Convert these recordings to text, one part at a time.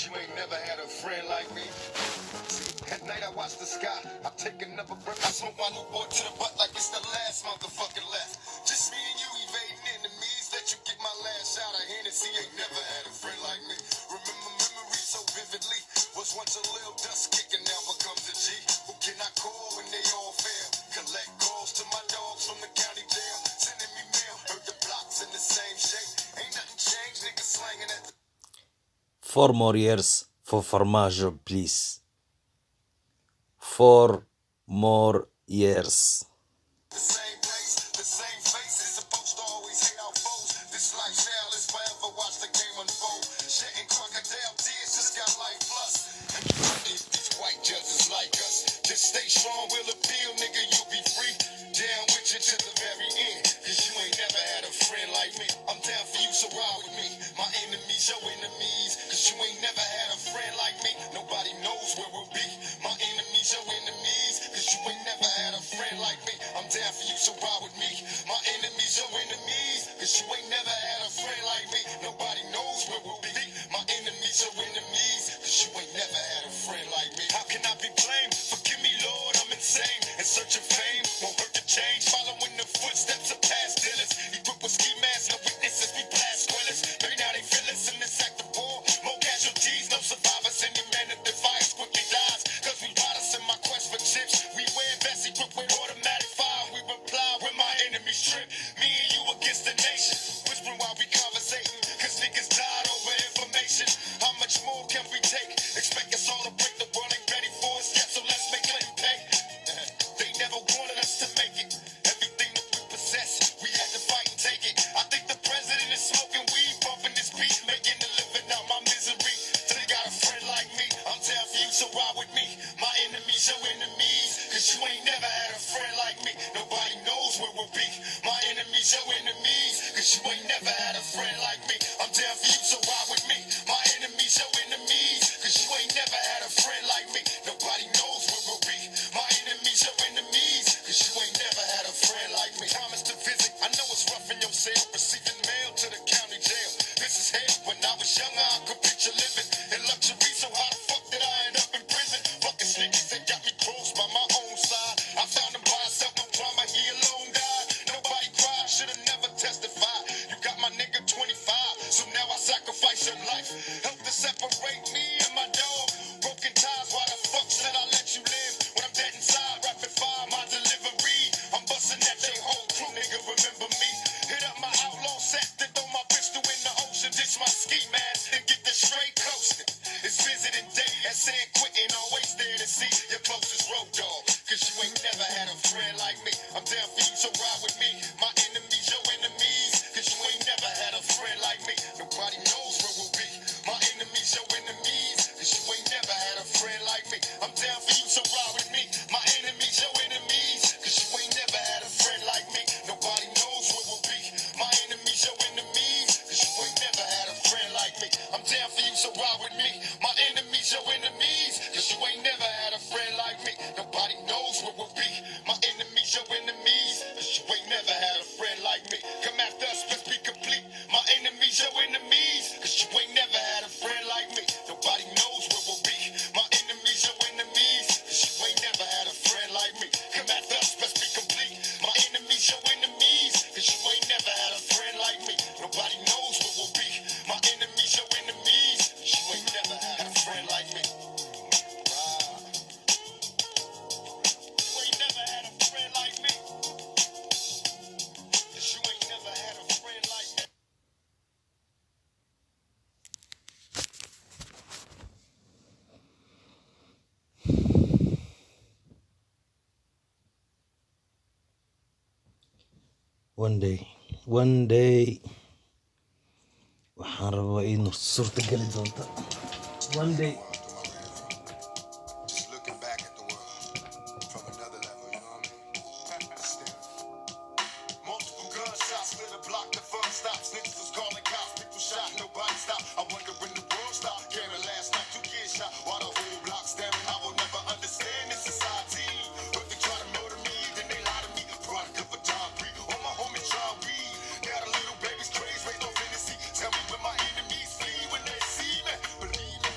you ain't never had a friend like me. At night I watch the sky, I take another breath. I smoke my new boy to the butt like it's the last motherfucker left. Just me and you evading enemies. Let you get my last shot of Hennessy. Ain't never had a friend like me. Remember memories so vividly. Was once a little dust kicking, now becomes a G. Who can I call when they all fail? Collect calls to my dogs from the county jail. Sending me mail, heard the blocks in the same shape. Ain't nothing changed, niggas slanging at the 4 more years for Farmajo, please. 4 more years. the same place, the same faces. Supposed to always hate our foes. This lifestyle is forever, watch the game unfold. Shedding crocodile tears, just got life plus. And if these white judges like us, just stay strong, we'll appeal, nigga, you'll be free. Down with you to the very end, cause you ain't never had a friend like me. I'm down for you, so ride with me. My enemies, your enemies, cause you ain't never had a friend like me. Nobody knows where we'll be. My enemies, your enemies, cause you ain't never had a friend like me. I'm down for you, so ride with me. My enemies, your enemies, cause you ain't never had a friend like me. Nobody knows where we'll be. My enemies, your enemies, cause you ain't never had a friend like me. How can I be blamed? Forgive me, Lord, I'm insane. In search of fame, won't hurt to change. Following the footsteps of past dealers. Equipped with ski masks, no witnesses, we blast spoilers. Maybe now they feel us in this act of war. More casualties, no survivors. Any man that defies quickly dies. Cause we riders in my quest for chips. We wear vests equipped with automatic fire. We reply when my enemies trip. Me and you against the nation. Whispering while we conversating. Cause niggas died over information. How much more can we take? Expect us all to break. The world ain't ready for us yet, so let's make Clinton pay. They never wanted us to make it. Everything that we possess, we had to fight and take it. I think the president is smoking weed, bumping this beat, making a living out my misery. So they got a friend like me. I'm down for you, so ride with me. My enemies, your enemies, cause you ain't never had a friend like me. Nobody knows where we'll be. My enemies, your enemies, cause you ain't never had a friend like me. I'm down for you, so ride with me. My enemies, your enemies, cause you ain't never had a friend like me. Nobody knows where we'll be. My enemies, your enemies, cause you ain't never had a friend like me. Promise to visit, I know it's rough in your cell. Receiving mail to the county jail. This is hell. When I was younger, I could picture living in luxury. So how the fuck did I end up in prison? Fucking niggas that got me crossed by my own side. I found him by himself, no drama, he alone died. Nobody cried, should've never testified. You got my nigga 25, so now I sacrifice your life. Help to separate me and my dog. Broken ties, why the fuck should I let you live? When I'm dead inside, rapid fire, my delivery. I'm busting at your whole crew, nigga, remember me. Hit up my outlaw set, then throw my pistol in the ocean. Ditch my ski mask and get the straight coasting. It's visiting day at San Quentin, always there to see your closest road dog. Cause you ain't never had a friend like me. I'm down for you, so ride with me. My enemies, your enemies, cause you ain't never had a friend like me. Nobody knows where we'll be. My enemies, your enemies, cause you ain't never had a friend like me. I'm down for you, so ride with me. My enemies, your enemies, cause you ain't never had a friend like me. Nobody knows where we'll be. My enemies, your enemies, cause you ain't never had a friend like me. I'm down for you, so ride with me. My enemies, your enemies, cause you ain't never had a friend like me. Nobody knows where we'll be. My enemies, your enemies, cause you ain't never had a friend like me. Come after us, let's be complete. My enemies, your enemies, cause you ain't never had a friend like me. Nobody knows where we'll be. My enemies, your enemies, cause you ain't never had a friend like me. Come after us, let's be complete. My enemies, your enemies, cause you ain't never had a friend like me. Nobody knows where we'll be. My enemies, your enemies, cause you ain't never had a friend like me. You ain't never had a friend like me. Cause you ain't never had a friend like me. One day waxaan rabaa inuu suurta gali doonta. One day Just looking back at the world from another level, you know what I mean? Still. Multiple gunshots, split a block, the fun stops. Niggas was calling cops, people shot, nobody stopped. I wonder when the world stopped. Caring last night, 2 kids shot, while the whole block staring. I will never understand this society. But they try to murder me, then they lie to me. Product of a time breed, all my homies try to read. Got a little baby's craze, raised no fantasy. Tell me when my enemies flee when they see me. Believe me,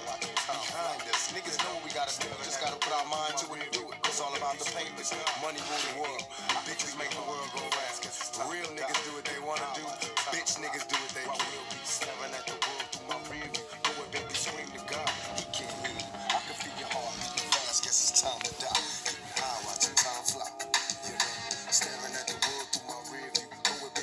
behind us. Niggas know what we gotta do. Just gotta put our mind to it and do it. It's all about the papers. Money rule the world. Bitches make the world go round. Real